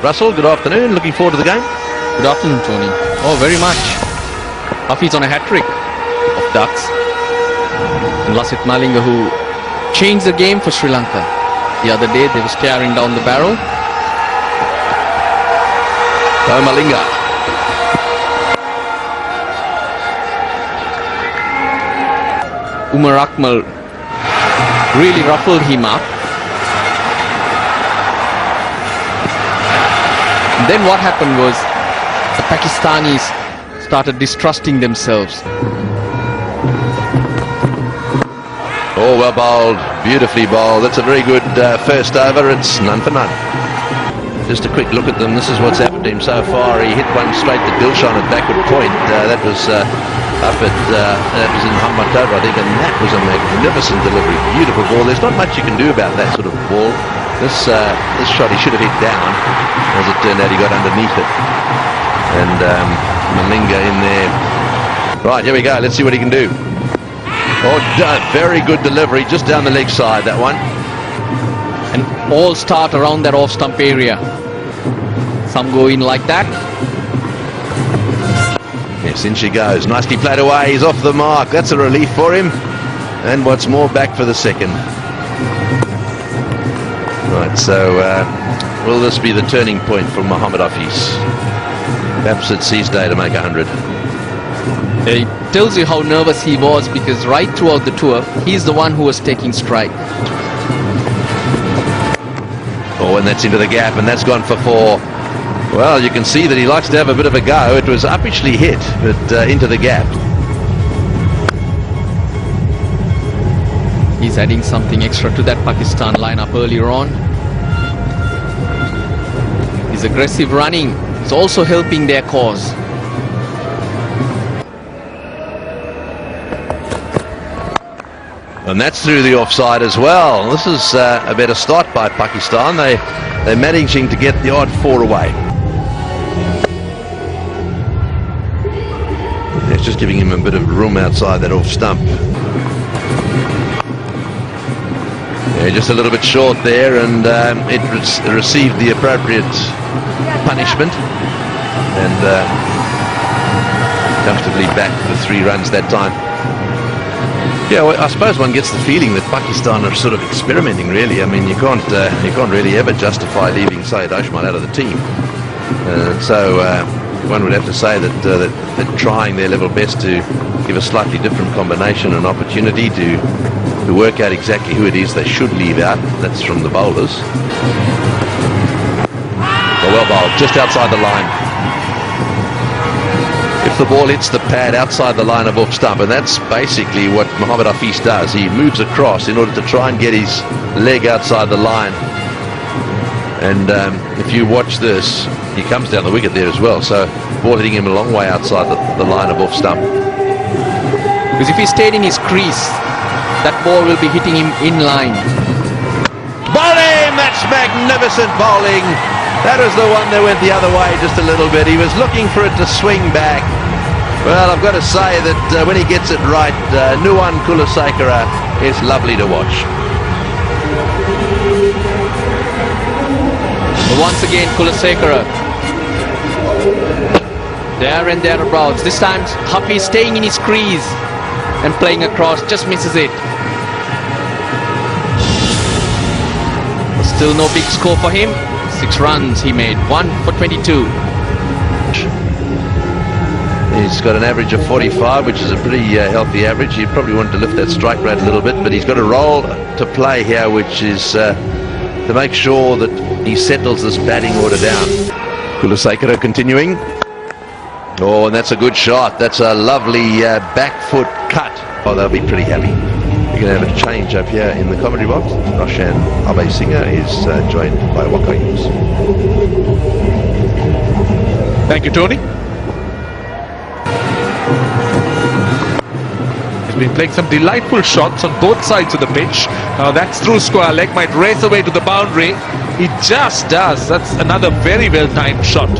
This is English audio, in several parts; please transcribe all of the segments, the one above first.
Russell, good afternoon. Looking forward to the game? Good afternoon, Tony. Oh, very much. Hafiz on a hat-trick of ducks. And Lasith Malinga, who changed the game for Sri Lanka. The other day, they were staring down the barrel. So Malinga. Umar Akmal really ruffled him up. And then what happened was the Pakistanis started distrusting themselves. Oh, well bowled, beautifully bowled. That's a very good first over. It's none for none. Just a quick look at them. This is what's happened to him so far. He hit one straight to Dilshan at backward point. That was up at that was in Hamatoba, I think, and that was a magnificent delivery. Beautiful ball. There's not much you can do about that sort of ball. This shot he should have hit down. As it turned out, he got underneath it. And Malinga in there. Right, here we go. Let's see what he can do. Oh, very good delivery, just down the leg side, that one. And all start around that off-stump area. Some go in like that. Yes, in she goes. Nicely played away. He's off the mark. That's a relief for him. And what's more, back for the second. Right, so will this be the turning point for Mohammad Hafiz? Perhaps it's his day to make 100. It tells you how nervous he was, because right throughout the tour, he's the one who was taking strike. Oh, and that's into the gap, and that's gone for 4. Well, you can see that he likes to have a bit of a go. It was uppishly hit, but into the gap. He's adding something extra to that Pakistan lineup earlier on. His aggressive running is also helping their cause. And that's through the offside as well. This is a better start by Pakistan. They're managing to get the odd 4 away. It's just giving him a bit of room outside that off stump. Yeah, just a little bit short there, and it received the appropriate punishment. And comfortably back for 3 runs that time. Yeah, well, I suppose one gets the feeling that Pakistan are sort of experimenting, really. I mean, you can't really ever justify leaving Syed Ashmal out of the team. So one would have to say that they're trying their level best to give a slightly different combination and opportunity to work out exactly who it is they should leave out. That's from the bowlers. Well bowled, just outside the line. If the ball hits the pad outside the line of off stump, and that's basically what Mohammad Hafiz does. He moves across in order to try and get his leg outside the line. And if you watch this, he comes down the wicket there as well. So ball hitting him a long way outside the line of off stump. Because if he stayed in his crease, that ball will be hitting him in line. Bowling! That's magnificent bowling. That was the one that went the other way just a little bit. He was looking for it to swing back. Well, I've got to say that when he gets it right, Nuwan Kulasekara is lovely to watch. But once again, Kulasekara. There and thereabouts. This time, Hafiz staying in his crease and playing across, just misses it. Still no big score for him. 6 runs he made, 1 for 22. He's got an average of 45, which is a pretty healthy average. He probably wanted to lift that strike rate a little bit, but he's got a role to play here, which is to make sure that he settles this batting order down. Kulasekara continuing. Oh, and that's a good shot. That's a lovely back foot cut. Oh, they'll be pretty happy. We're going to have a change up here in the commentary box. Roshan Abhay Singha is joined by Waka Hughes. Thank you, Tony. He's been playing some delightful shots on both sides of the pitch. That's through square leg, might race away to the boundary. He just does. That's another very well-timed shot.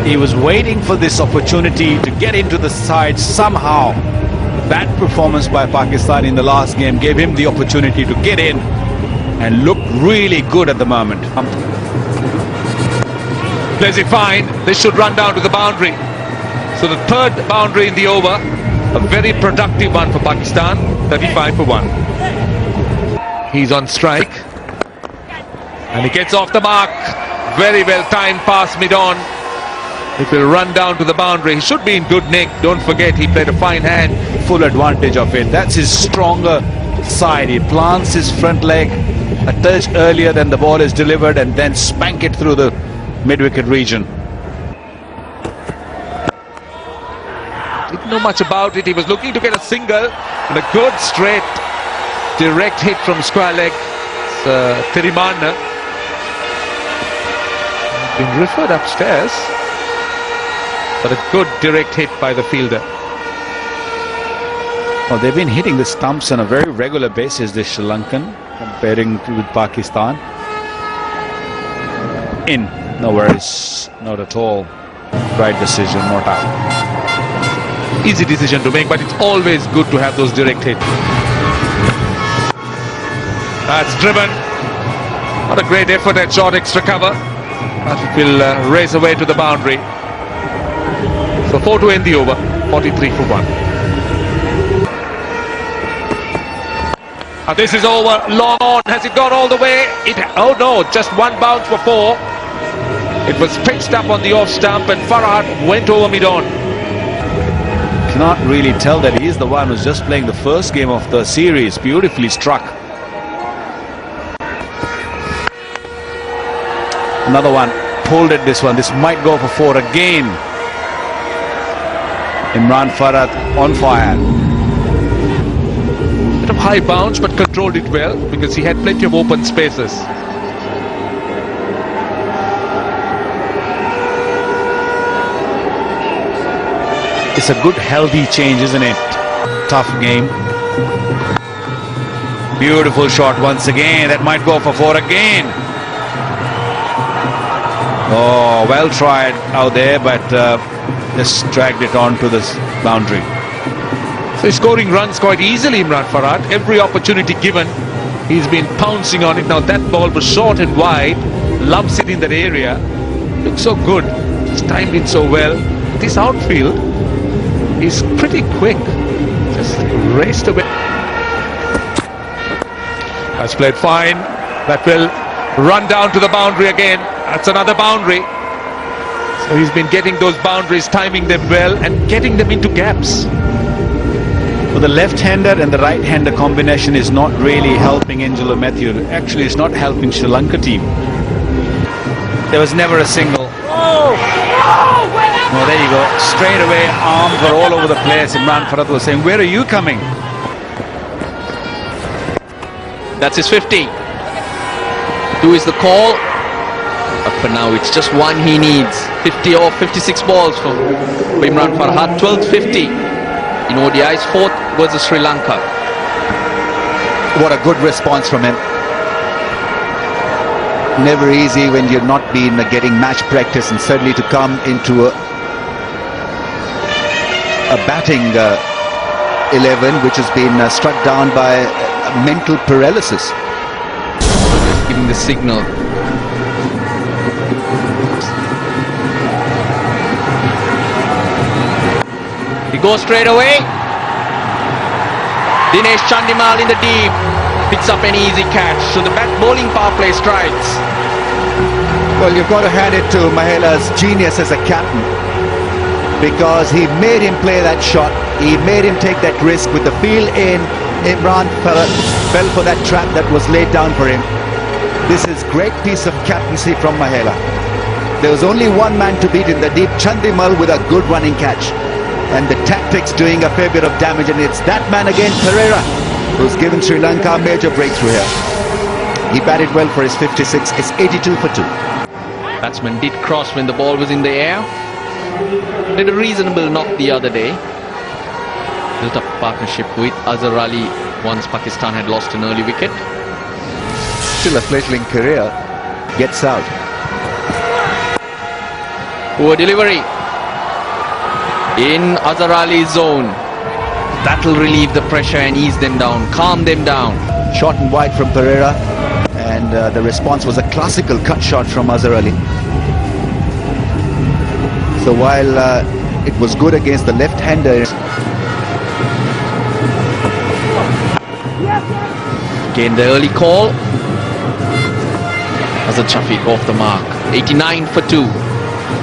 He was waiting for this opportunity to get into the side somehow. That performance by Pakistan in the last game gave him the opportunity to get in and look really good at the moment. Plays it fine. This should run down to the boundary. So the third boundary in the over. A very productive one for Pakistan. 35 for 1. He's on strike. And he gets off the mark. Very well timed pass mid-on. It will run down to the boundary. He should be in good nick. Don't forget, he played a fine hand. Full advantage of it. That's his stronger side. He plants his front leg a touch earlier than the ball is delivered and then spank it through the mid-wicket region. Didn't know much about it. He was looking to get a single and a good straight direct hit from square leg. Tirimana been referred upstairs, but a good direct hit by the fielder. Well, they've been hitting the stumps on a very regular basis, this Sri Lankan, comparing with Pakistan. In. No worries. Not at all. Right decision, not out. Easy decision to make, but it's always good to have those direct hits. That's driven. Not a great effort at short extra cover, but it will race away to the boundary. So 4 to end the over. 43 for 1. And this is over. Long on. Has it gone all the way? Oh no, just one bounce for 4. It was pitched up on the off stump and PArt went over mid-on. Cannot really tell that he is the one who's just playing the first game of the series. Beautifully struck. Another one. Pulled at this one. This might go for 4 again. PArt on fire. Bit of high bounce, but controlled it well because he had plenty of open spaces. It's a good healthy change, isn't it? Tough game. Beautiful shot once again. That might go for 4 again. Oh, well tried out there, but just dragged it on to this boundary. So he's scoring runs quite easily, PArt. Every opportunity given, he's been pouncing on it. Now that ball was short and wide. Loves it in that area. Looks so good. He's timed it so well. This outfield is pretty quick. Just raced away. That's played fine. That will run down to the boundary again. That's another boundary. So he's been getting those boundaries, timing them well and getting them into gaps. Well, the left-hander and the right-hander combination is not really helping Angelo Matthew. Actually, it's not helping Sri Lanka team. There was never a single. Oh, there you go. Straight away, arms were all over the place. PArt was saying, where are you coming? That's his 50. 2 is the call. But for now, it's just 1 he needs. 50 or 56 balls for PArt. 12th 50 in ODIs. 4th versus Sri Lanka. What a good response from him. Never easy when you've not been getting match practice, and certainly to come into a batting 11 which has been struck down by mental paralysis. Just giving the signal. He goes straight away. Dinesh Chandimal in the deep. Picks up an easy catch. So the bowling power play strikes. Well, you've got to hand it to Mahela's genius as a captain, because he made him play that shot. He made him take that risk with the field in. Imran fell for that trap that was laid down for him. This is great piece of captaincy from Mahela. There was only one man to beat in the deep, Chandimal, with a good running catch. And the tactics doing a fair bit of damage, and it's that man again, Pereira, who's given Sri Lanka a major breakthrough here. He batted well for his 56. It's 82 for 2. Batsman did cross when the ball was in the air. Did a reasonable knock the other day. Built up a partnership with Azhar Ali once Pakistan had lost an early wicket. Still a fledgling career. Gets out. Poor delivery. In Azhar Ali's zone. That'll relieve the pressure and ease them down, calm them down. Short and wide from Pereira, and the response was a classical cut shot from Azhar Ali. So while it was good against the left-hander, Again, the early call. As a Shafiq off the mark. 89 for 2.